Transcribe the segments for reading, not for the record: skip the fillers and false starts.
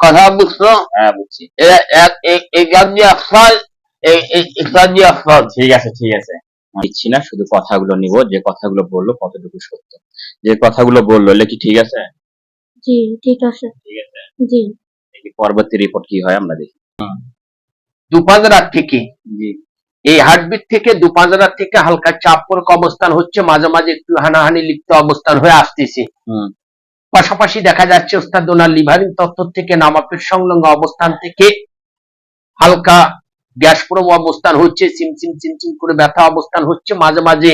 কথা বুঝছো? হ্যাঁ বুঝছি। ঠিক আছে ঠিক আছে, নিচ্ছি না, শুধু কথাগুলো নিব, যে কথাগুলো বললো কতটুকু সত্য। যে কথাগুলো বললো এলে কি ঠিক আছে? জি ঠিক আছে। ঠিক আছে, জি দেখি পরবর্তী রিপোর্ট কি হয় আমরা দেখি। দুপাজরার থেকে জি এই হার্টবিট থেকে দুপাজরার থেকে হালকা চাপপূর্বক অবস্থান হচ্ছে, মাঝে মাঝে একটু হানাহানি লিপ্ত অবস্থান হয়ে আসতেছে। হুম পাশাপাশি দেখা যাচ্ছে ওস্তাদ ওনার লিভারিং তত্ত্ব থেকে নামাপের সংলগ্ন অবস্থান থেকে হালকা গ্যাস প্রবণ অবস্থান হচ্ছে, চিমচিম চিমচিম করে ব্যথা অবস্থান হচ্ছে, মাঝে মাঝে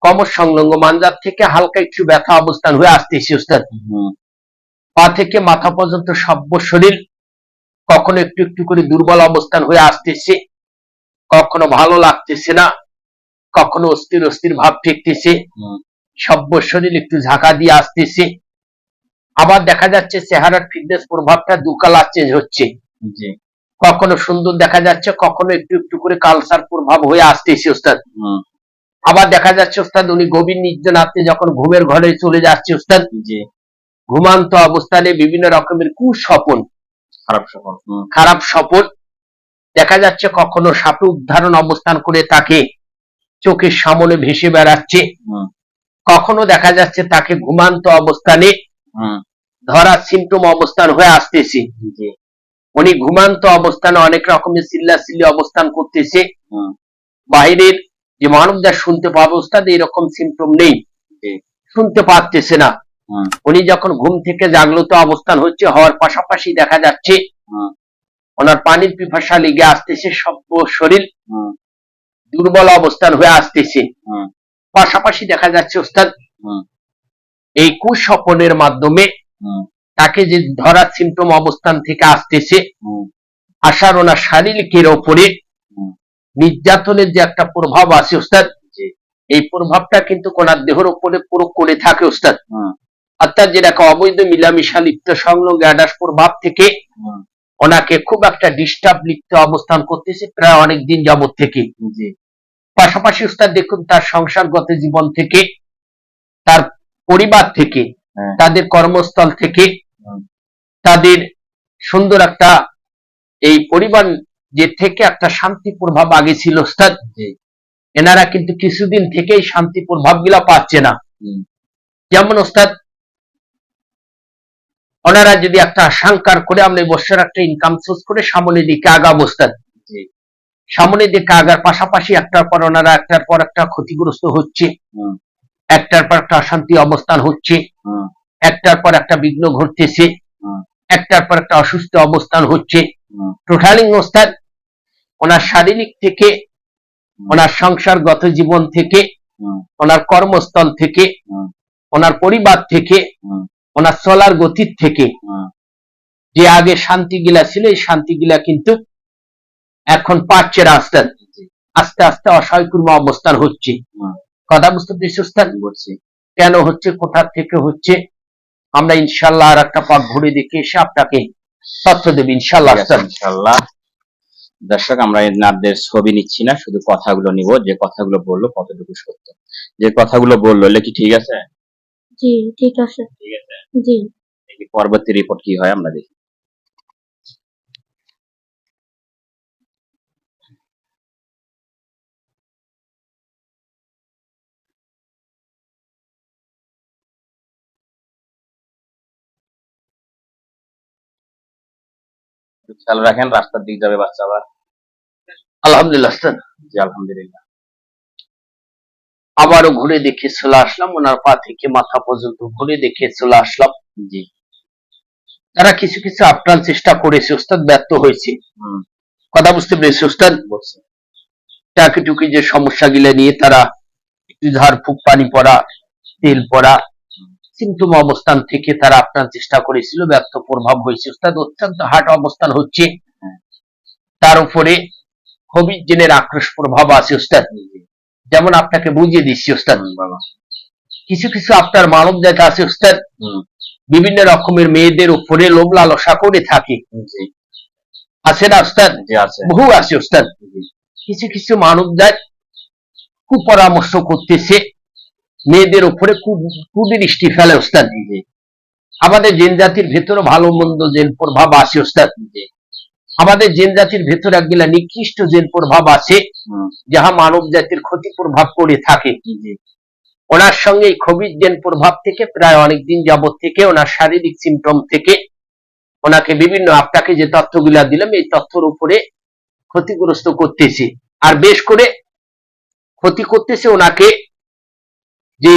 কমর সংলগ্ন মানজার থেকে হালকা একটু ব্যথা অবস্থান হয়ে আসতেছে ওস্তাদ। হুম পা থেকে মাথা পর্যন্ত সর্ব শরীর কখনো একটু একটু করে দুর্বল অবস্থান হয়ে আসতেছে, কখনো ভালো লাগতেছে না, কখনো অস্থির অস্থির ভাব ঠেকতেছে, হুম সর্ব শরীর একটু ঝাঁকা দিয়ে আসতেছে। আবার দেখা যাচ্ছে চেহারার ফিটনেস প্রভাবটা দু কালার চেঞ্জ হচ্ছে, জি কখনো সুন্দর দেখা যাচ্ছে, কখনো একটু একটু করে কালসার প্রভাব হয়ে আসতেছে ওস্তাদ। হুম আবার দেখা যাচ্ছে ওস্তাদ উনি গভীর নির্জনাতে যখন ঘুমের ঘরে চলে যাচ্ছে ওস্তাদ, জি ঘুমান্ত অবস্থানে বিভিন্ন রকমের কুস্বপন, খারাপ সফল। খারাপ স্বপন দেখা যাচ্ছে, কখনো সাপে উদ্ধারণ অবস্থান করে তাকে চোখের সামনে ভেসে বেড়াচ্ছে, হুম কখনো দেখা যাচ্ছে তাকে ঘুমান্ত অবস্থানে হুম ধরা সিমটম অবস্থান হয়ে আসতেছে। জি উনি ঘুমান্ত অবস্থানে অনেক রকমের চিল্লাচিল্লি অবস্থান করতেছে, হুম বাহিরের যে মানবদের শুনতে পাওয়া অবস্থা এরকম সিমটম নেই, জি শুনতে পারতেছে না। হুম উনি যখন ঘুম থেকে জাগ্রত অবস্থান হচ্ছে হওয়ার পাশাপাশি দেখা যাচ্ছে হুম ওনার পানির পিপাসা লেগে আসতেছে, সব শরীর হুম দুর্বল অবস্থান হয়ে আসতেছে। হুম পাশাপাশি দেখা যাচ্ছে ওস্তাদ হুম এই কুস্বপনের মাধ্যমে হুম তাকে যে ধরা সিমটম অবস্থান থেকে আসতেছে, হুম আসার ওনার শারীরিকের ওপরে হুম নির্যাতনের যে একটা প্রভাব আছে ওস্তাদ, জি এই প্রভাবটা কিন্তু ওনার দেহের উপরে প্রয়োগ করে থাকে ওস্তাদ। হুম অর্থাৎ যেটাকে অবৈধ মিলামিশা লিপ্ত সংলগ্ন গ্যাডাস প্রভাব থেকে হুম ওনাকে খুব একটা ডিস্টার্ব লিপ্ত অবস্থান করতেছে প্রায় অনেক দিন যাবত থেকে। জি পাশাপাশি ওস্তাদ দেখুন তার সংসারগত জীবন থেকে, তার পরিবার থেকে, হ্যাঁ তাদের কর্মস্থল থেকে, হুম তাদের সুন্দর একটা এই পরিবার যে থেকে একটা শান্তি প্রভাব আগে ছিল ওস্তাদ, জি এনারা কিন্তু কিছুদিন থেকেই শান্তি প্রভাব গুলা পাচ্ছে না। হুম যেমন ওস্তাদ ওনারা যদি একটা আশঙ্কার করে আমরা এই বছর একটা ইনকাম সোর্স করে সামনের দিকে আগাবো ওস্তাদ, জি সামনের দিকে আগার পাশাপাশি একটার পর ওনারা একটার পর একটা ক্ষতিগ্রস্ত হচ্ছে, হুম একটার পর একটা অশান্তি অবস্থান হচ্ছে, হুম একটার পর একটা বিঘ্ন ঘটতেছে, হুম একটার পর একটা অসুস্থ অবস্থান হচ্ছে। হুম টোটালি ওস্তাদ ওনার শারীরিক থেকে, ওনার সংসারগত জীবন থেকে, হুম ওনার কর্মস্থল থেকে, হুম ওনার পরিবার থেকে, হুম ওনার চলার গতির থেকে হুম যে আগে শান্তি গিলা ছিল এই শান্তি গিলা কিন্তু এখন পাচ্ছে না ওস্তাদ। জি আস্তে আস্তে অসহায়পূর্ণ অবস্থান হচ্ছে। হুম কথা বুঝতে পেরেছি ওস্তাদ? বুঝছি। কেন হচ্ছে, কোথা থেকে হচ্ছে, আমরা ইনশাল্লাহ আর একটা পাক ঘুরে দেখে এসে আপনাকে তথ্য দেব ইনশাল্লাহ ঠিক আছে, ওস্তাদ। ইনশাআল্লাহ। দর্শক, আমরা এনাদের ছবি নিচ্ছি না, শুধু কথাগুলো নিব, যে কথাগুলো বললো কতটুকু সত্য। যে কথাগুলো বললো এলে কি ঠিক আছে? জি ঠিক আছে। ঠিক আছে, জি দেখি পরবর্তী রিপোর্ট কি হয় আমরা দেখি। একটু খেয়াল রাখেন, রাস্তার দিক যাবে বাচ্চা আবার। আলহামদুলিল্লাহ ওস্তাদ। জি আলহামদুলিল্লাহ। আবারও ঘুরে দেখে চলে আসলাম, ওনার পা থেকে মাথা পর্যন্ত ঘুরে দেখে চলে আসলাম। জি তারা কিছু কিছু আপ্রাণ চেষ্টা করেছে ওস্তাদ, ব্যর্থ হয়েছে। হুম কথা বুঝতে পেরেছি ওস্তাদ? বুঝছি। টাকি টুকি যে সমস্যা গিলা নিয়ে তারা একটু ঝাড়ফুঁক, পানি পড়া, তেল পড়া, সিমটম অবস্থান থেকে তারা আপ্রাণ চেষ্টা করেছিল, ব্যর্থ প্রভাব হয়েছে ওস্তাদ। অত্যন্ত হার্ট অবস্থান হচ্ছে, তার উপরে হবির জেনের আক্রোশ প্রভাব আছে ওস্তাদ। যেমন আপনাকে বুঝিয়ে দিচ্ছি ওস্তাদ, বাবা। কিছু কিছু আপনার মানব জায়গা আছে ওস্তাদ, হুম বিভিন্ন রকমের মেয়েদের উপরে লোভ লালসা করে থাকে, জি আছে না ওস্তাদ? জি আছে। বহু আছে ওস্তাদ। জি কিছু কিছু মানব জাত কুপরামর্শ করতেছে, মেয়েদের উপরে কুদৃষ্টি ফেলে ওস্তাদ। জি আমাদের জিন জাতির ভেতরে ভালো মন্দ জিন প্রভাব আছে ওস্তাদ। আমাদের জিন জাতির ভেতরে একগুলা নিকৃষ্ট জিন প্রভাব আছে, যাহা মানব জাতির ক্ষতি প্রভাব করে থাকে। ওনার সঙ্গে এই খবিজ জিন প্রভাব থেকে প্রায় অনেকদিন যাবত থেকে ওনার শারীরিক সিমটম থেকে ওনাকে বিভিন্ন, আপনাকে যে তথ্যগুলা দিলাম এই তথ্যের উপরে ক্ষতিগ্রস্ত করতেছে, আর বেশ করে ক্ষতি করতেছে ওনাকে যে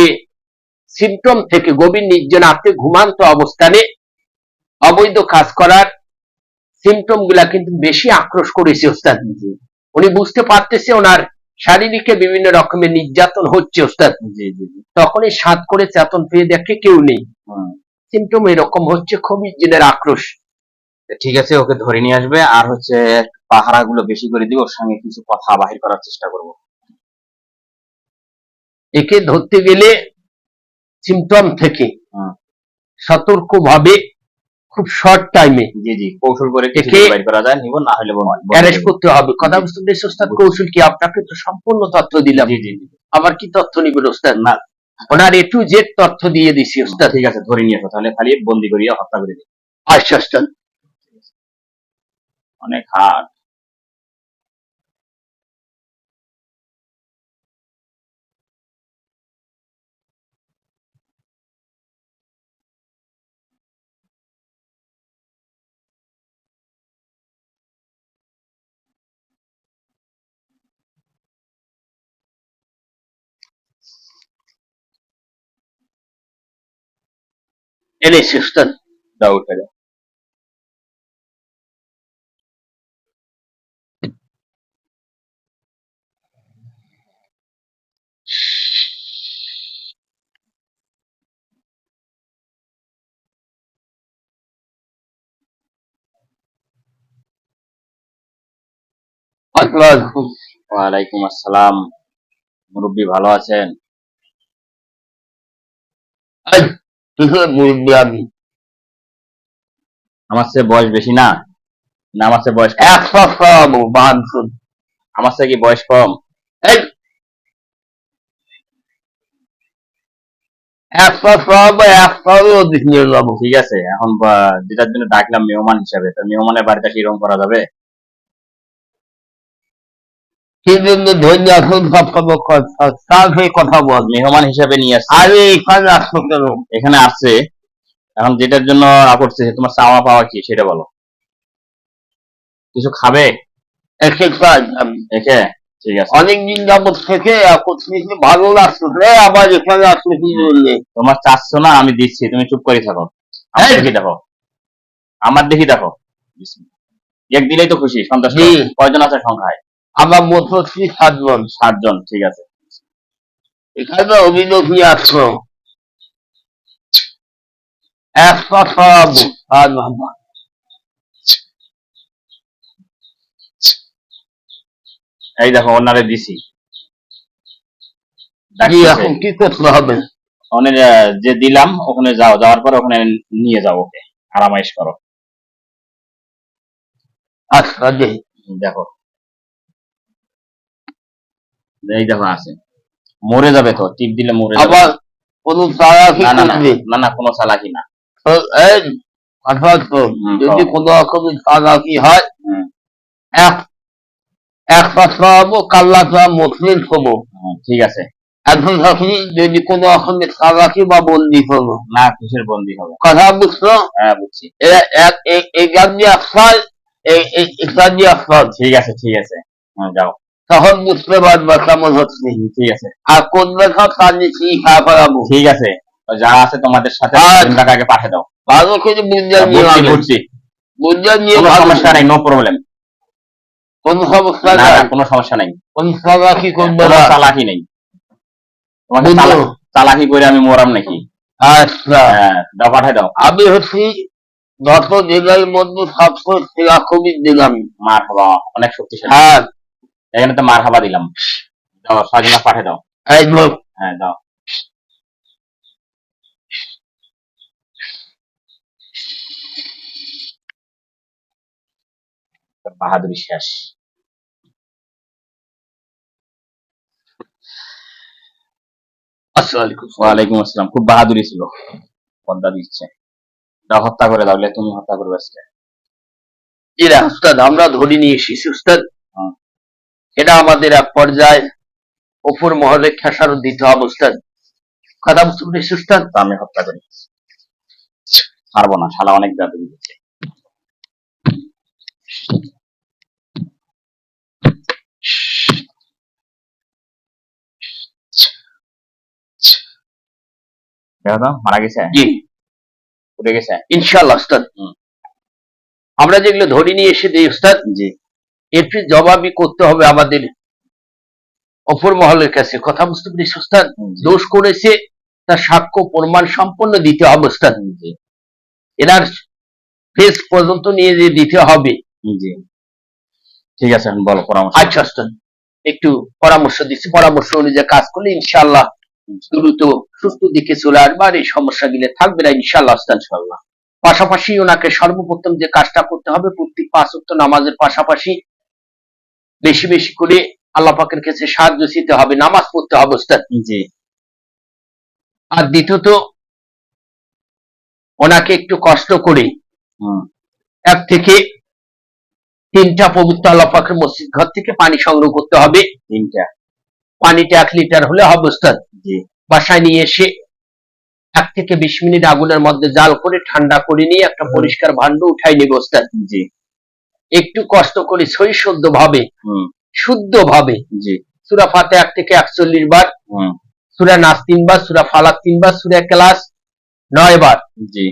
সিমটম থেকে গভীর নির্জনাতে ঘুমান্ত অবস্থানে অবৈধ কাজ করার সিমটম গুলা কিন্তু বেশি আক্রোশ করেছে ওস্তাদ। উনি বুঝতে পারতেছে ওনার শারীরিকে বিভিন্ন রকমের নির্যাতন হচ্ছে ওস্তাদ। তখনই সাত করে চেতন পেয়ে দেখে কেউ নেই, সিমটম এরকম হচ্ছে, খুবই জিনের আক্রোশ। ঠিক আছে, ওকে ধরে নিয়ে আসবে, আর হচ্ছে পাহারা গুলো বেশি করে দিব, ওর সঙ্গে কিছু কথা বাহির করার চেষ্টা করব। একে ধরতে গেলে সিমটম থেকে সতর্কভাবে খুব শর্ট টাইমে কৌশল করে কিছু বাইর করা যায়, নিব না হলে অ্যারেস্ট করতে হবে। কথা বুঝতে পেরেছি ওস্তাদ? কৌশল কি? আপনাকে তো সম্পূর্ণ তথ্য দিলাম, আবার কি তথ্য নিবেন ওস্তাদ? না, ওনার A to Z তথ্য দিয়ে দিছি ওস্তাদ। ঠিক আছে, ধরে নিয়ে আসো, তাহলে খালি বন্দি করিয়া হত্যা করে দিই। আচ্ছা ওস্তাদ। অনেক হার্ড। এনেছি ওস্তাদ। যাও উঠে যাও। ওয়ালাইকুম আসসালাম। মুরব্বী ভালো আছেন? আমি আমার চেয়ে বয়স বেশি না? না আমার চেয়ে বয়স কম? আমার চেয়ে কি বয়স কম? ঠিক আছে, এখন যেটার জন্য ডাকলাম মেহমান হিসাবে, তো মেহমানের বাড়িতে কি এরকম করা যাবে? কথা বল, মেহমান হিসাবে নিয়ে আসছে, আরে এখানে আসছো কেন? এখানে আসছে, এখন যেটার জন্য করছে, তোমার চাওয়া পাওয়া কি সেটা বলো। কিছু খাবে? একে ঠিক আছে, অনেকদিন যাবত থেকে ভালো লাগতো, আবার এখানে আসলে কি বললে? তোমার চাচ্ছ না, আমি দিচ্ছি, তুমি চুপ করে থাকো। আমার দেখি দেখো, আমার দেখি দেখো, এক দিলেই তো খুশি, সন্তুষ্ট। কয়জন আছে সংখ্যায়? আমার মতো 7 জন। 7 জন, ঠিক আছে। এখানে অভিযোগ নিয়ে আসছো, একশো সরাবো। এই দেখো, ওনারে দিছি। এখন কি করতে হবে? ওখানে যে দিলাম, ওখানে যাও, যাওয়ার পর ওখানে নিয়ে যাও, ওকে আরামাইশ করো। আচ্ছা দেখো, এই দেখো আছে, মরে যাবে তো, টিপ দিলে মরে যাবে। আবার কোন চালাকি না না করবে? না না, কোনো চালাকি না। যদি কোন রকমের চালাকি হয়, এক সরাবো, কাল্লা মুসলিম হবো। ঠিক আছে, এখন থাকি যদি কোন রকমের চালাকি বা বন্দি হবো না। কিসের বন্দি হবে? কথা বুঝছো? হ্যাঁ, বুঝছি। ঠিক আছে, ঠিক আছে, যাও। তখন বুঝতে পারবো কেমন হচ্ছে। ঠিক আছে, আর কোন দেখা তার নিচে খাওয়া ফেলাবো। ঠিক আছে, যা আছে তোমাদের সাথে টাকাকে পাঠিয়ে দাও। ভালো করে বুঝিয়ে নিয়ে বুঝছি, বুঝিয়ে নিয়ে, কোনো সমস্যা নাই, নো প্রবলেম। কোন সমস্যা না, নাই, কোনো সমস্যা নাই, কোন চালাকি করবে কোনো না, চালাকি নেই। তোমাকে চালাকি করে আমি মরাম নাকি? আচ্ছা, হ্যাঁ, দাও, পাঠিয়ে দাও। আমি হচ্ছি গত জেলার মধ্যে সবচেয়ে সেরা কবি দিলাম। মার হাবা, অনেক শক্তিশালী। হ্যাঁ, এখানে তো মার হাবা দিলাম। দাও, সাজিনা পাঠিয়ে দাও। এই লোক, হ্যাঁ, দাও। বাহাদুরি শেষ। আসসালামু আলাইকুম। ওয়ালাইকুম আসসালাম। খুব বাহাদুরি ছিল, পদ্মা দিচ্ছে। তারা হত্যা করে দাও, তুমি হত্যা করবে আজকে। এরা উস্তাদ আমরা ধরে নিয়ে এসেছি উস্তাদ, হুম। এটা আমাদের এক পর্যায়ে ওপর মহলে খেসারত দিতে হবে উস্তাদ। কথা বুঝতে পেরেছি উস্তাদ? তো আমি হত্যা করি, পারবো না, শালা অনেক দাবি দিচ্ছে। দেখো তো মারা গেছে, জি উঠে গেছে। ইনশাআল্লাহ উস্তাদ। হুম। আমরা যেগুলো ধরে নিয়ে এসে দিই উস্তাদ, জি এর জবাবই করতে হবে আমাদের অপর মহলের কাছে। কথা বুঝতে পেরেছি উস্তাদ? জি। দোষ করেছে তার সাক্ষ্য প্রমাণ সম্পন্ন দিতে হবে উস্তাদ। জি এনার ফেস পর্যন্ত নিয়ে যে দিতে হবে। জি ঠিক আছে, এখন বলো পরামর্শ। আচ্ছা উস্তাদ, একটু পরামর্শ দিচ্ছি, পরামর্শ অনুযায়ী কাজ করলে ইনশাআল্লাহ দ্রুত সুস্থ দিকে চলে আসবে আর এই সমস্যাগুলো থাকবে না ইনশাআল্লাহ উস্তাদ। ইনশাআল্লাহ। পাশাপাশি ওনাকে সর্বপ্রথম যে কাজটা করতে হবে, প্রত্যেক 5 ওয়াক্ত নামাজের পাশাপাশি বেশি বেশি করে আল্লাহ পাকের কাছে সাহায্য চাইতে হবে, নামাজ পড়তে হবে উস্তাদ। জি আর দ্বিতীয়ত ওনাকে একটু কষ্ট করে হুম 1 থেকে 3টা পবিত্র আল্লাহ পাকের মসজিদ ঘর থেকে পানি সংগ্রহ করতে হবে। 3টা। পানিটা 1 লিটার হলে হবে উস্তাদ। জি বাসায় নিয়ে এসে 1 থেকে 20 মিনিট আগুনের মধ্যে জাল করে ঠান্ডা করে নিয়ে একটা পরিষ্কার ভান্ড উঠাই নেবে উস্তাদ। জি একটু কষ্ট করে সহি শুদ্ধ ভাবে জি সূরা ফাতিহা 1 থেকে 41 বার, হুম সূরা নাস 3 বার, সূরা ফালাক 3 বার, সূরা ইখলাস 9 বার জি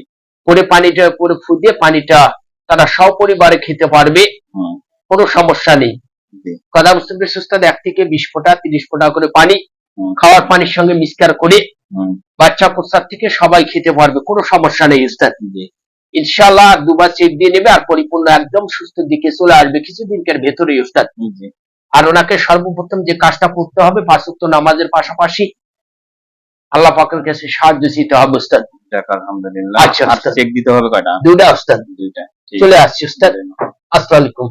করে পানিটার উপরে ফু দিয়ে পানিটা তারা সপরিবারে খেতে পারবে, হুম কোনো সমস্যা নেই। জি কথা বুঝতে পেরেছি উস্তাদ? 1 থেকে 20 ফোঁটা 30 ফোঁটা করে পানি হুম খাওয়ার পানির সঙ্গে মিক্সচার করে হুম বাচ্চা প্রস্তাব থেকে সবাই খেতে পারবে, কোনো সমস্যা নেই উস্তাদ। জি ইনশাআল্লাহ 2 বার চেক দিয়ে নেবে আর পরিপূর্ণ একদম সুস্থ দিকে চলে আসবে কিছুদিনের ভেতরেই উস্তাদ। জি আর ওনাকে সর্বপ্রথম যে কাজটা করতে হবে 5 ওয়াক্ত নামাজের পাশাপাশি আল্লাহ পাকের কাছে সাহায্য চাইতে হবে উস্তাদ। যাক আলহামদুলিল্লাহ। আচ্ছা, আর চেক দিতে হবে কয়টা? 2টা উস্তাদ। 2টা। ঠিক চলে আছে। আসছি উস্তাদ। আসসালামু আলাইকুম।